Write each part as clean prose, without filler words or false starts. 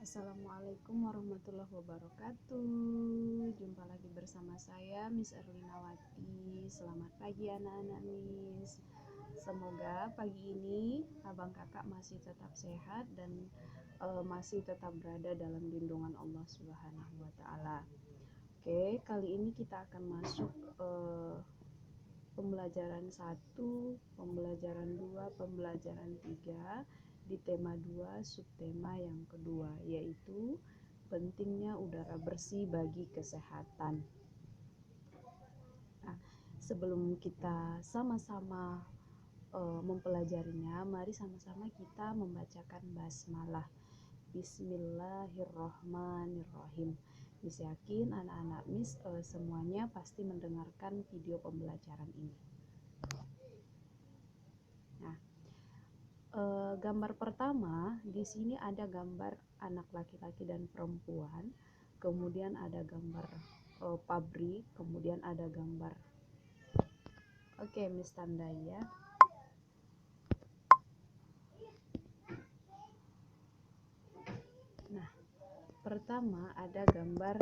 Assalamualaikum warahmatullahi wabarakatuh. Jumpa lagi bersama saya Miss Erlinawati. Selamat pagi anak-anak Miss. Semoga pagi ini abang kakak masih tetap sehat dan masih tetap berada dalam lindungan Allah Subhanahu wa taala. Oke, kali ini kita akan masuk pembelajaran 1, pembelajaran 2, pembelajaran 3 di tema 2, subtema yang kedua, yaitu pentingnya udara bersih bagi kesehatan. Nah, sebelum kita sama-sama mempelajarinya, mari sama-sama kita membacakan basmalah. Bismillahirrahmanirrahim. Miss yakin anak-anak Miss semuanya pasti mendengarkan video pembelajaran ini. Nah, gambar pertama di sini ada gambar anak laki-laki dan perempuan, kemudian ada gambar pabrik, kemudian ada gambar. Oke, Miss tandai ya. Nah, pertama ada gambar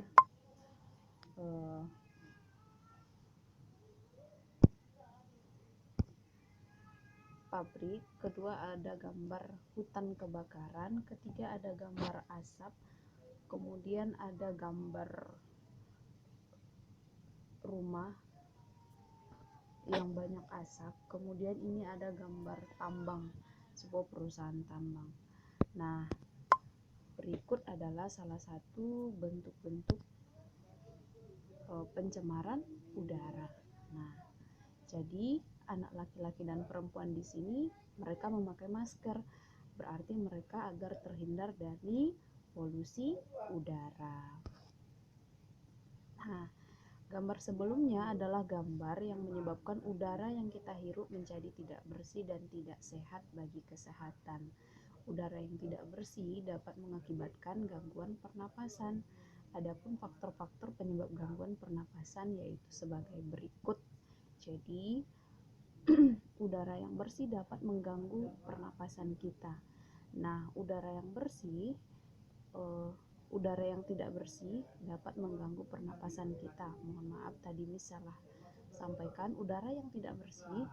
pabrik, kedua ada gambar hutan kebakaran, ketiga ada gambar asap, kemudian ada gambar rumah yang banyak asap, kemudian ini ada gambar tambang, sebuah perusahaan tambang. Nah, berikut adalah salah satu bentuk-bentuk pencemaran udara. Nah, jadi anak laki-laki dan perempuan di sini mereka memakai masker, berarti mereka agar terhindar dari polusi udara. Nah, gambar sebelumnya adalah gambar yang menyebabkan udara yang kita hirup menjadi tidak bersih dan tidak sehat bagi kesehatan. Udara yang tidak bersih dapat mengakibatkan gangguan pernapasan. Adapun faktor-faktor penyebab gangguan pernapasan yaitu sebagai berikut. Jadi, udara yang bersih dapat mengganggu pernapasan kita. Nah, udara yang tidak bersih dapat mengganggu pernapasan kita. Mohon maaf tadi Miss salah sampaikan, udara yang tidak bersih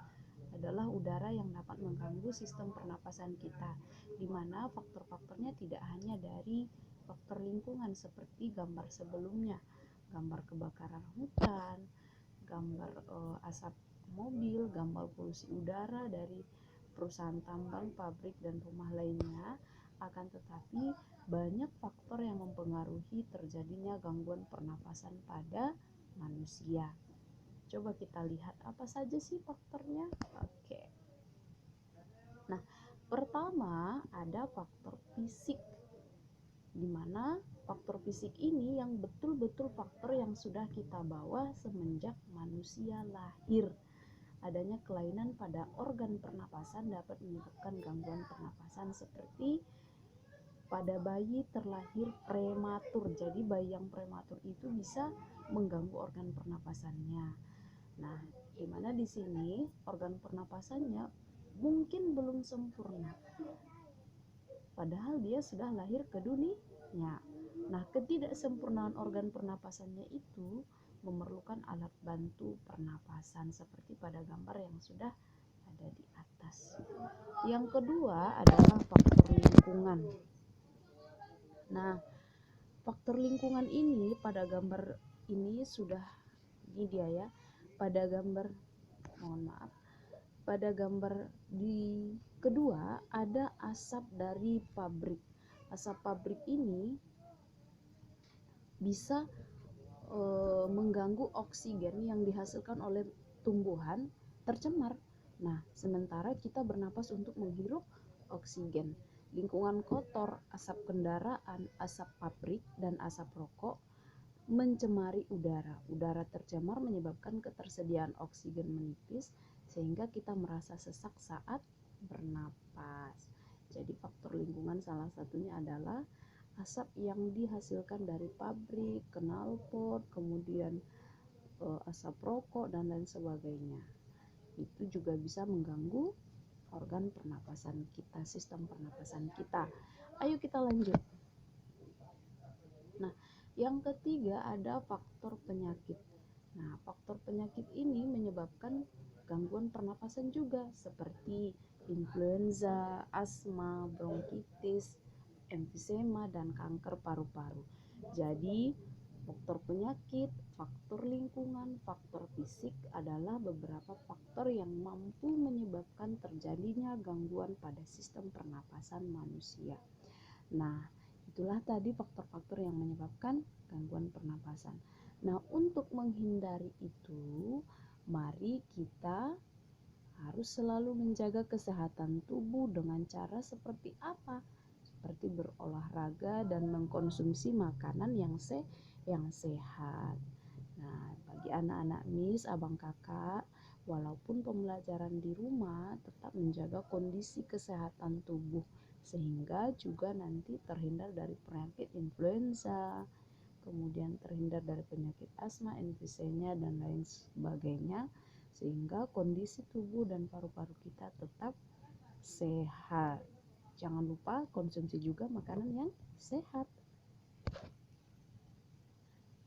adalah udara yang dapat mengganggu sistem pernapasan kita, di mana faktor-faktornya tidak hanya dari faktor lingkungan seperti gambar sebelumnya, gambar kebakaran hutan, gambar asap mobil, gambar polusi udara dari perusahaan tambang, pabrik, dan rumah lainnya, akan tetapi banyak faktor yang mempengaruhi terjadinya gangguan pernapasan pada manusia. Coba kita lihat apa saja sih faktornya. Oke. Nah, pertama ada faktor fisik, di mana faktor fisik ini yang betul-betul faktor yang sudah kita bawa semenjak manusia lahir. Adanya kelainan pada organ pernapasan dapat menyebabkan gangguan pernapasan seperti pada bayi terlahir prematur. Jadi bayi yang prematur itu bisa mengganggu organ pernapasannya. Nah, di mana di sini organ pernapasannya mungkin belum sempurna, padahal dia sudah lahir ke dunia. Nah, ketidaksempurnaan organ pernapasannya itu memerlukan alat bantu pernapasan seperti pada gambar yang sudah ada di atas. Yang kedua adalah faktor lingkungan. Nah, faktor lingkungan ini pada gambar ini sudah ini dia ya. Pada gambar di kedua ada asap dari pabrik. Asap pabrik ini bisa mengganggu oksigen yang dihasilkan oleh tumbuhan tercemar. Nah, sementara kita bernapas untuk menghirup oksigen. Lingkungan kotor, asap kendaraan, asap pabrik, dan asap rokok mencemari udara. Udara tercemar menyebabkan ketersediaan oksigen menipis sehingga kita merasa sesak saat bernapas. Jadi faktor lingkungan salah satunya adalah asap yang dihasilkan dari pabrik, knalpot, kemudian asap rokok dan lain sebagainya. Itu juga bisa mengganggu organ pernapasan kita, sistem pernapasan kita. Ayo kita lanjut. Yang ketiga ada faktor penyakit. Nah, faktor penyakit ini menyebabkan gangguan pernapasan juga seperti influenza, asma, bronkitis, emfisema, dan kanker paru-paru. Jadi, faktor penyakit, faktor lingkungan, faktor fisik adalah beberapa faktor yang mampu menyebabkan terjadinya gangguan pada sistem pernapasan manusia. Nah, itulah tadi faktor-faktor yang menyebabkan gangguan pernapasan. Nah, untuk menghindari itu, mari kita harus selalu menjaga kesehatan tubuh dengan cara seperti apa? Seperti berolahraga dan mengkonsumsi makanan yang sehat. Nah, bagi anak-anak Miss, abang kakak, walaupun pembelajaran di rumah, tetap menjaga kondisi kesehatan tubuh sehingga juga nanti terhindar dari penyakit influenza, kemudian terhindar dari penyakit asma, emfisema, dan lain sebagainya, sehingga kondisi tubuh dan paru-paru kita tetap sehat. Jangan lupa konsumsi juga makanan yang sehat.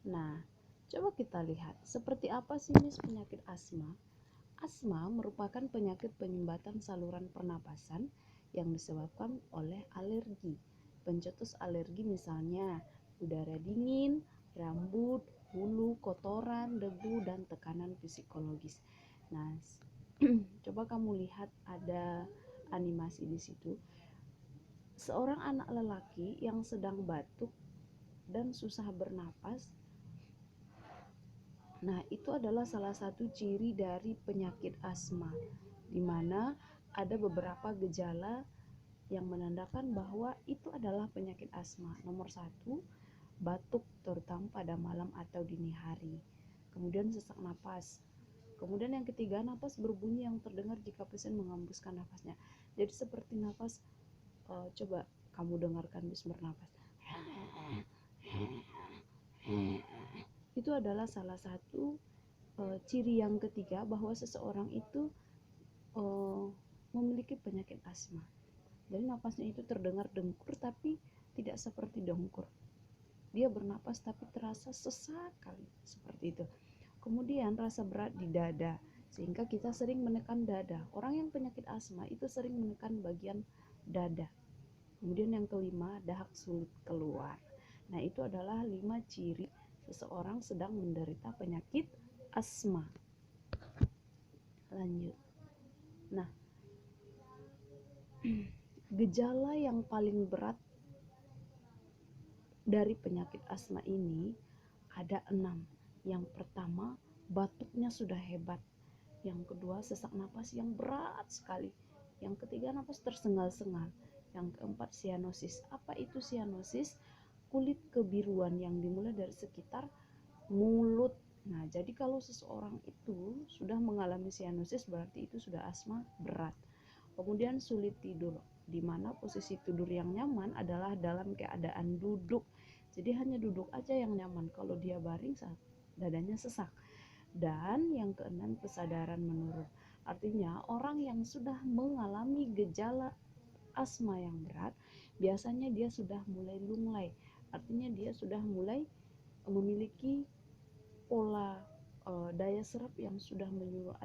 Nah, coba kita lihat seperti apa sih Miss penyakit asma. Asma merupakan penyakit penyumbatan saluran pernapasan yang disebabkan oleh alergi. Pencetus alergi misalnya udara dingin, rambut, bulu, kotoran, debu, dan tekanan psikologis. Nah, coba kamu lihat ada animasi di situ. Seorang anak lelaki yang sedang batuk dan susah bernapas. Nah, itu adalah salah satu ciri dari penyakit asma, di mana ada beberapa gejala yang menandakan bahwa itu adalah penyakit asma. Nomor 1, batuk terutama pada malam atau dini hari. Kemudian sesak napas. Kemudian yang ketiga, napas berbunyi yang terdengar jika pasien menghembuskan nafasnya. Jadi seperti napas, coba kamu dengarkan bis bernapas. Itu adalah salah satu ciri yang ketiga bahwa seseorang itu memiliki penyakit asma. Jadi napasnya itu terdengar dengkur tapi tidak seperti dengkur. Dia bernapas tapi terasa sesak kali, seperti itu. Kemudian rasa berat di dada, sehingga kita sering menekan dada. Orang yang penyakit asma itu sering menekan bagian dada. Kemudian yang kelima, dahak sulit keluar. Nah, itu adalah 5 ciri seseorang sedang menderita penyakit asma. Lanjut. Nah, gejala yang paling berat dari penyakit asma ini ada 6. Yang pertama, batuknya sudah hebat. Yang kedua, sesak napas yang berat sekali. Yang ketiga, napas tersengal-sengal. Yang keempat, sianosis. Apa itu sianosis? Kulit kebiruan yang dimulai dari sekitar mulut. Nah, jadi kalau seseorang itu sudah mengalami sianosis berarti itu sudah asma berat. Kemudian sulit tidur, di mana posisi tidur yang nyaman adalah dalam keadaan duduk. Jadi hanya duduk aja yang nyaman. Kalau dia baring saat dadanya sesak. Dan yang keenam, kesadaran menurun. Artinya orang yang sudah mengalami gejala asma yang berat, biasanya dia sudah mulai lunglai. Artinya dia sudah mulai memiliki pola daya serap yang sudah menyuruh,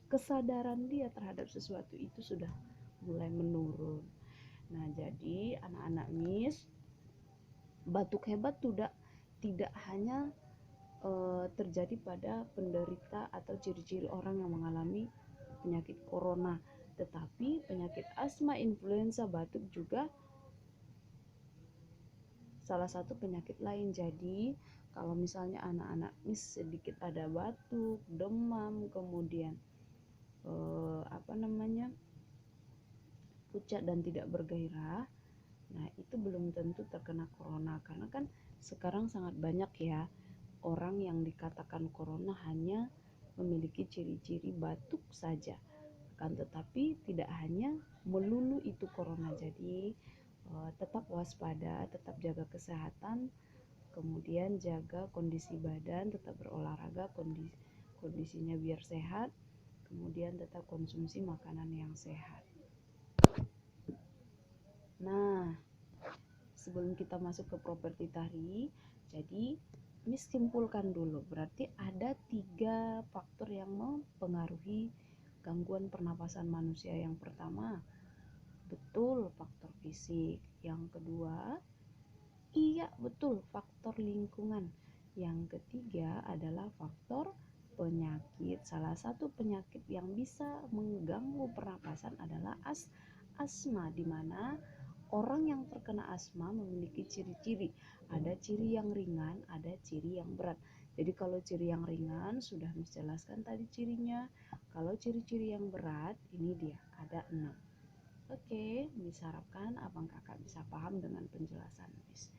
kesadaran dia terhadap sesuatu itu sudah mulai menurun. Nah, jadi anak-anak Miss, batuk hebat tidak hanya terjadi pada penderita atau ciri-ciri orang yang mengalami penyakit corona, tetapi penyakit asma, influenza, batuk juga salah satu penyakit lain. Jadi kalau misalnya anak-anak Miss sedikit ada batuk, demam, kemudian pucat dan tidak bergairah, nah itu belum tentu terkena corona, karena kan sekarang sangat banyak ya orang yang dikatakan corona hanya memiliki ciri-ciri batuk saja, akan tetapi tidak hanya melulu itu corona. Jadi tetap waspada, tetap jaga kesehatan, kemudian jaga kondisi badan, tetap berolahraga, kondisinya biar sehat, kemudian tetap konsumsi makanan yang sehat. Nah, sebelum kita masuk ke properti tari, jadi Miss simpulkan dulu, berarti ada 3 faktor yang mempengaruhi gangguan pernapasan manusia. Yang pertama, betul, faktor fisik. Yang kedua, iya betul, faktor lingkungan. Yang ketiga adalah faktor penyakit. Salah satu penyakit yang bisa mengganggu pernapasan adalah asma, di mana orang yang terkena asma memiliki ciri-ciri. Ada ciri yang ringan, ada ciri yang berat. Jadi kalau ciri yang ringan sudah menjelaskan tadi cirinya. Kalau ciri-ciri yang berat, ini dia, ada 6. Oke, Miss harapkan abang kakak bisa paham dengan penjelasan Miss.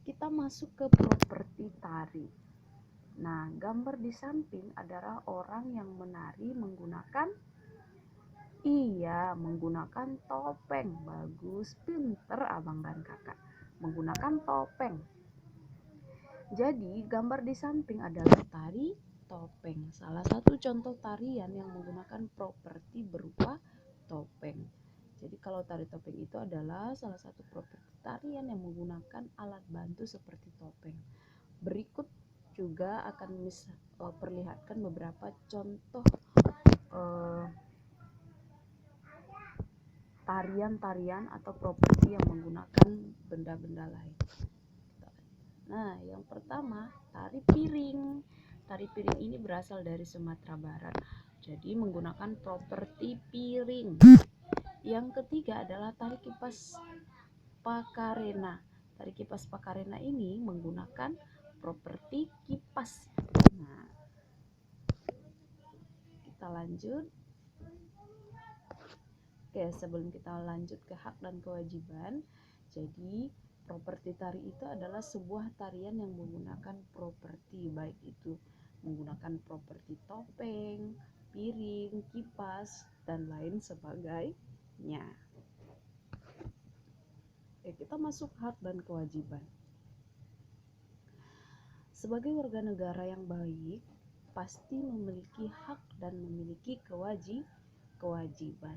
Kita masuk ke properti tari. Nah, gambar di samping adalah orang yang menari menggunakan topeng. Bagus, pinter abang dan kakak. Menggunakan topeng. Jadi, gambar di samping adalah tari topeng. Salah satu contoh tarian yang menggunakan properti berupa topeng. Jadi kalau tari topeng itu adalah salah satu properti tarian yang menggunakan alat bantu seperti topeng. Berikut juga akan Miss perlihatkan beberapa contoh tarian-tarian atau properti yang menggunakan benda-benda lain. Nah, yang pertama, tari piring. Tari piring ini berasal dari Sumatera Barat, jadi menggunakan properti piring. Yang ketiga adalah tari kipas Pakarena. Tari kipas Pakarena ini menggunakan properti kipas. Nah, kita lanjut. Oke, sebelum kita lanjut ke hak dan kewajiban, jadi properti tari itu adalah sebuah tarian yang menggunakan properti, baik itu menggunakan properti topeng, piring, kipas, dan lain sebagainya. Oke, kita masuk hak dan kewajiban. Sebagai warga negara yang baik, pasti memiliki hak dan memiliki kewajiban.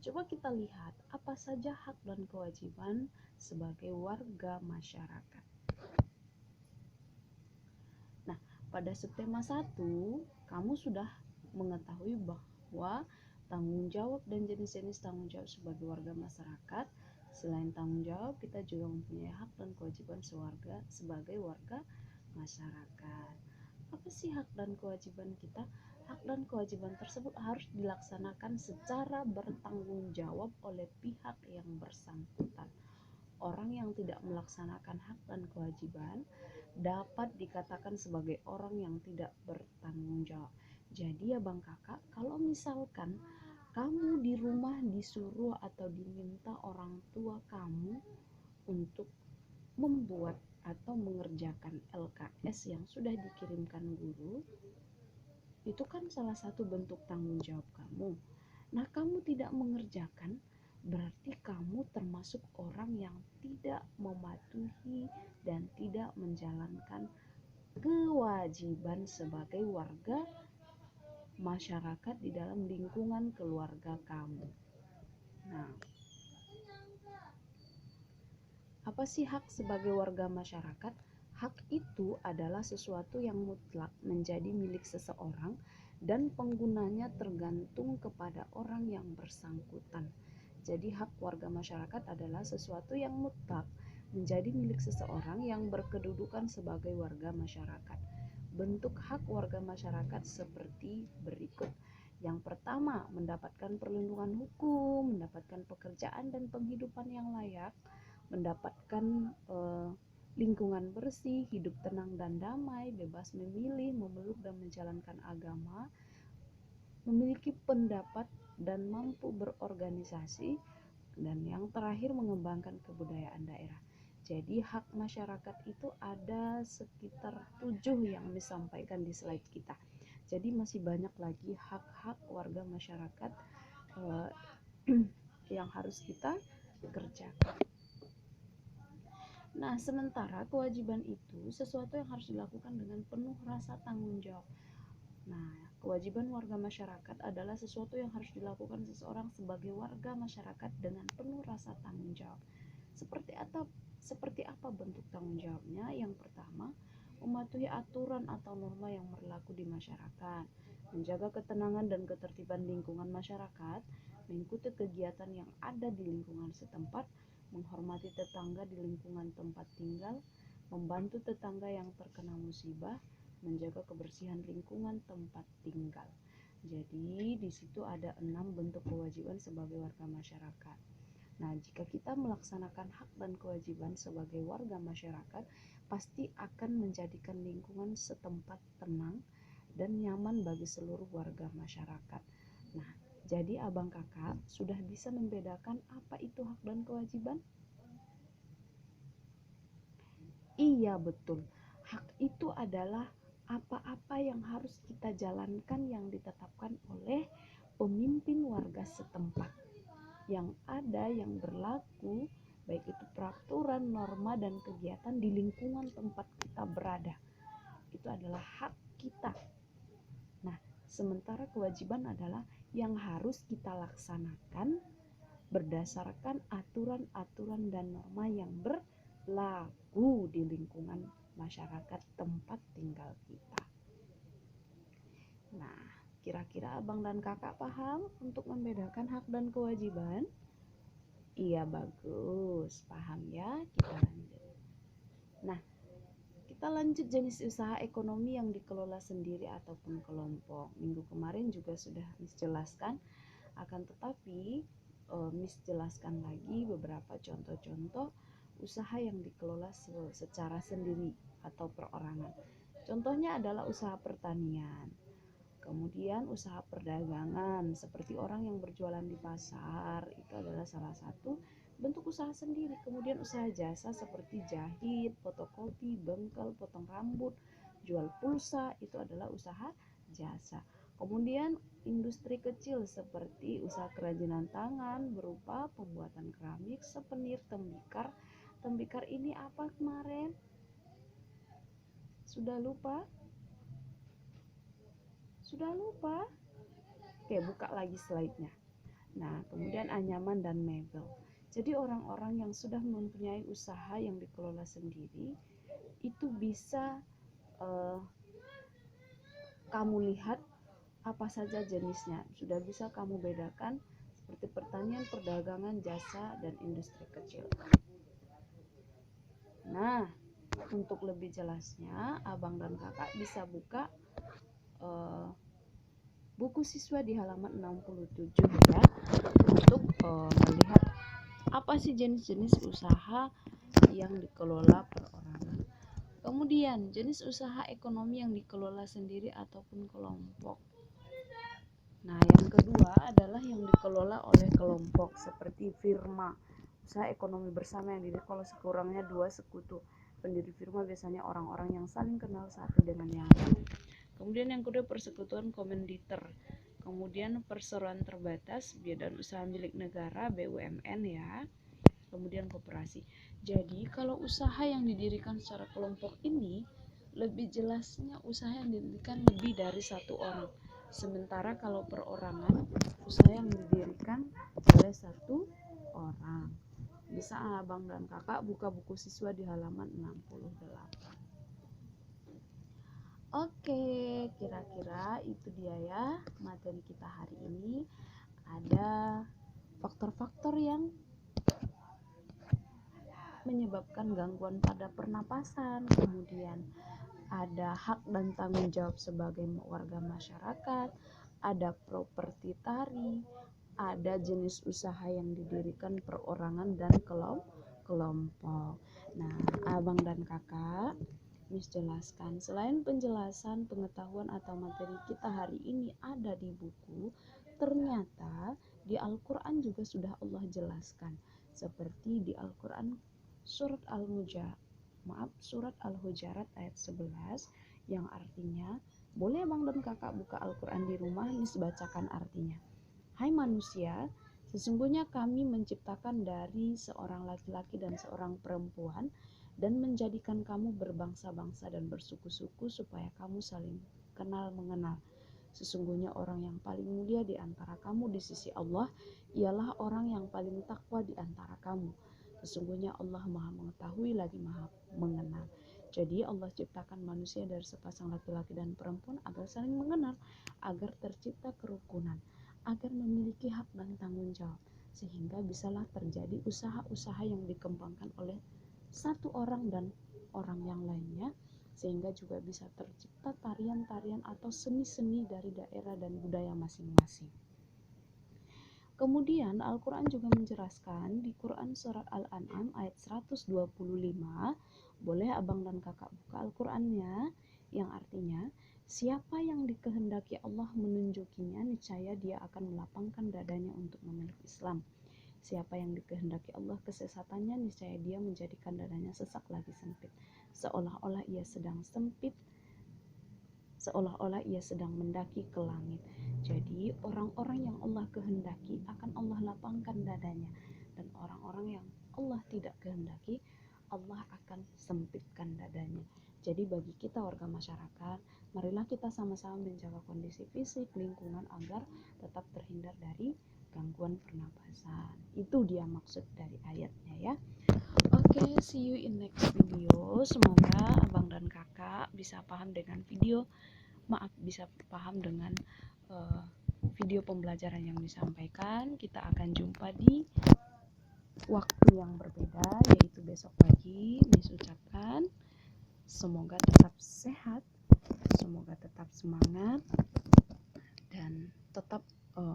Coba kita lihat apa saja hak dan kewajiban sebagai warga masyarakat. Nah, pada subtema 1, kamu sudah mengetahui bahwa tanggung jawab dan jenis-jenis tanggung jawab sebagai warga masyarakat. Selain tanggung jawab, kita juga mempunyai hak dan kewajiban sebagai warga masyarakat. Apa sih hak dan kewajiban kita? Hak dan kewajiban tersebut harus dilaksanakan secara bertanggung jawab oleh pihak yang bersangkutan. Orang yang tidak melaksanakan hak dan kewajiban dapat dikatakan sebagai orang yang tidak bertanggung jawab. Jadi ya bang kakak, kalau misalkan kamu di rumah disuruh atau diminta orang tua kamu untuk membuat atau mengerjakan LKS yang sudah dikirimkan guru, itu kan salah satu bentuk tanggung jawab kamu. Nah, kamu tidak mengerjakan, berarti kamu termasuk orang yang tidak mematuhi dan tidak menjalankan kewajiban sebagai warga masyarakat di dalam lingkungan keluarga kamu. Nah, apa sih hak sebagai warga masyarakat? Hak itu adalah sesuatu yang mutlak menjadi milik seseorang dan penggunanya tergantung kepada orang yang bersangkutan. Jadi hak warga masyarakat adalah sesuatu yang mutlak menjadi milik seseorang yang berkedudukan sebagai warga masyarakat. Bentuk hak warga masyarakat seperti berikut. Yang pertama, mendapatkan perlindungan hukum, mendapatkan pekerjaan dan penghidupan yang layak, mendapatkan lingkungan bersih, hidup tenang dan damai, bebas memilih, memeluk dan menjalankan agama, memiliki pendapat dan mampu berorganisasi, dan yang terakhir mengembangkan kebudayaan daerah. Jadi hak masyarakat itu ada sekitar 7 yang disampaikan di slide kita. Jadi masih banyak lagi hak-hak warga masyarakat yang harus kita kerjakan. Nah, sementara kewajiban itu sesuatu yang harus dilakukan dengan penuh rasa tanggung jawab. Nah, kewajiban warga masyarakat adalah sesuatu yang harus dilakukan seseorang sebagai warga masyarakat dengan penuh rasa tanggung jawab. Seperti Seperti apa bentuk tanggung jawabnya? Yang pertama, mematuhi aturan atau norma yang berlaku di masyarakat, menjaga ketenangan dan ketertiban lingkungan masyarakat, mengikuti kegiatan yang ada di lingkungan setempat, menghormati tetangga di lingkungan tempat tinggal, membantu tetangga yang terkena musibah, menjaga kebersihan lingkungan tempat tinggal. Jadi di situ ada 6 bentuk kewajiban sebagai warga masyarakat. Nah, jika kita melaksanakan hak dan kewajiban sebagai warga masyarakat, pasti akan menjadikan lingkungan setempat tenang dan nyaman bagi seluruh warga masyarakat. Nah, jadi abang kakak sudah bisa membedakan apa itu hak dan kewajiban? Iya, betul. Hak itu adalah apa-apa yang harus kita jalankan yang ditetapkan oleh pemimpin warga setempat. Yang ada, yang berlaku, baik itu peraturan, norma, dan kegiatan di lingkungan tempat kita berada. Itu adalah hak kita. Nah, sementara kewajiban adalah yang harus kita laksanakan berdasarkan aturan-aturan dan norma yang berlaku di lingkungan masyarakat tempat tinggal kita. Nah, kira-kira abang dan kakak paham untuk membedakan hak dan kewajiban? Iya, bagus, paham ya. Kita lanjut. Nah, kita lanjut jenis usaha ekonomi yang dikelola sendiri ataupun kelompok. Minggu kemarin juga sudah Miss jelaskan, akan tetapi Miss jelaskan lagi beberapa contoh-contoh usaha yang dikelola secara sendiri atau perorangan. Contohnya adalah usaha pertanian, kemudian usaha perdagangan seperti orang yang berjualan di pasar, itu adalah salah satu bentuk usaha sendiri. Kemudian usaha jasa seperti jahit, fotokopi, bengkel, potong rambut, jual pulsa, itu adalah usaha jasa. Kemudian industri kecil seperti usaha kerajinan tangan berupa pembuatan keramik, souvenir, tembikar. Tembikar ini apa kemarin? Sudah lupa? Sudah lupa? Oke, buka lagi slide-nya. Nah, kemudian anyaman dan mebel. Jadi orang-orang yang sudah mempunyai usaha yang dikelola sendiri itu bisa kamu lihat apa saja jenisnya. Sudah bisa kamu bedakan seperti pertanian, perdagangan, jasa, dan industri kecil. Nah, untuk lebih jelasnya, abang dan kakak bisa buka buku siswa di halaman 67 ya, untuk melihat apa sih jenis-jenis usaha yang dikelola perorangan. Kemudian jenis usaha ekonomi yang dikelola sendiri ataupun kelompok. Nah, yang kedua adalah yang dikelola oleh kelompok seperti firma, usaha ekonomi bersama yang dikelola sekurangnya 2 sekutu. Pendiri firma biasanya orang-orang yang saling kenal satu dengan yang lain. Kemudian yang kedua persekutuan komanditer. Kemudian perseroan terbatas, badan usaha milik negara BUMN ya. Kemudian koperasi. Jadi kalau usaha yang didirikan secara kelompok ini lebih jelasnya usaha yang didirikan lebih dari satu orang. Sementara kalau perorangan usaha yang didirikan oleh satu orang. Bisa abang dan kakak buka buku siswa di halaman 68. Oke, kira-kira itu dia ya materi kita hari ini. Ada faktor-faktor yang menyebabkan gangguan pada pernapasan, kemudian ada hak dan tanggung jawab sebagai warga masyarakat, ada properti tari, ada jenis usaha yang didirikan perorangan dan kelompok. Nah, abang dan kakak Miss jelaskan, selain penjelasan pengetahuan atau materi kita hari ini ada di buku, ternyata di Al-Quran juga sudah Allah jelaskan. Seperti di Al-Quran surat Al-Hujarat ayat 11 yang artinya, boleh abang dan kakak buka Al-Quran di rumah, Miss bacakan artinya. Hai manusia, sesungguhnya kami menciptakan dari seorang laki-laki dan seorang perempuan dan menjadikan kamu berbangsa-bangsa dan bersuku-suku supaya kamu saling kenal mengenal. Sesungguhnya orang yang paling mulia di antara kamu di sisi Allah ialah orang yang paling takwa di antara kamu. Sesungguhnya Allah Maha mengetahui lagi Maha mengenal. Jadi Allah ciptakan manusia dari sepasang laki-laki dan perempuan agar saling mengenal, agar tercipta kerukunan, agar memiliki hak dan tanggung jawab, sehingga bisalah terjadi usaha-usaha yang dikembangkan oleh satu orang dan orang yang lainnya, sehingga juga bisa tercipta tarian-tarian atau seni-seni dari daerah dan budaya masing-masing. Kemudian Al-Quran juga menjelaskan di Quran Surat Al-An'am ayat 125, boleh abang dan kakak buka Al-Qurannya, yang artinya, siapa yang dikehendaki Allah menunjukinya, niscaya dia akan melapangkan dadanya untuk memeluk Islam. Siapa yang dikehendaki Allah kesesatannya, niscaya dia menjadikan dadanya sesak lagi sempit, seolah-olah ia sedang mendaki ke langit. Jadi orang-orang yang Allah kehendaki akan Allah lapangkan dadanya, dan orang-orang yang Allah tidak kehendaki, Allah akan sempitkan dadanya. Jadi bagi kita warga masyarakat, marilah kita sama-sama menjaga kondisi fisik, lingkungan agar tetap terhindar dari gangguan pernapasan. Itu dia maksud dari ayatnya ya. Oke, see you in next video. Semoga abang dan kakak bisa paham dengan bisa paham dengan video pembelajaran yang disampaikan. Kita akan jumpa di waktu yang berbeda, yaitu besok pagi. Miss ucapkan semoga tetap sehat, semoga tetap semangat, dan tetap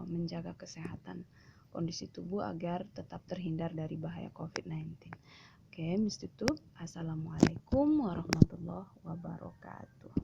menjaga kesehatan kondisi tubuh agar tetap terhindar dari bahaya COVID-19. Oke, Miss tutup. Assalamualaikum warahmatullahi wabarakatuh.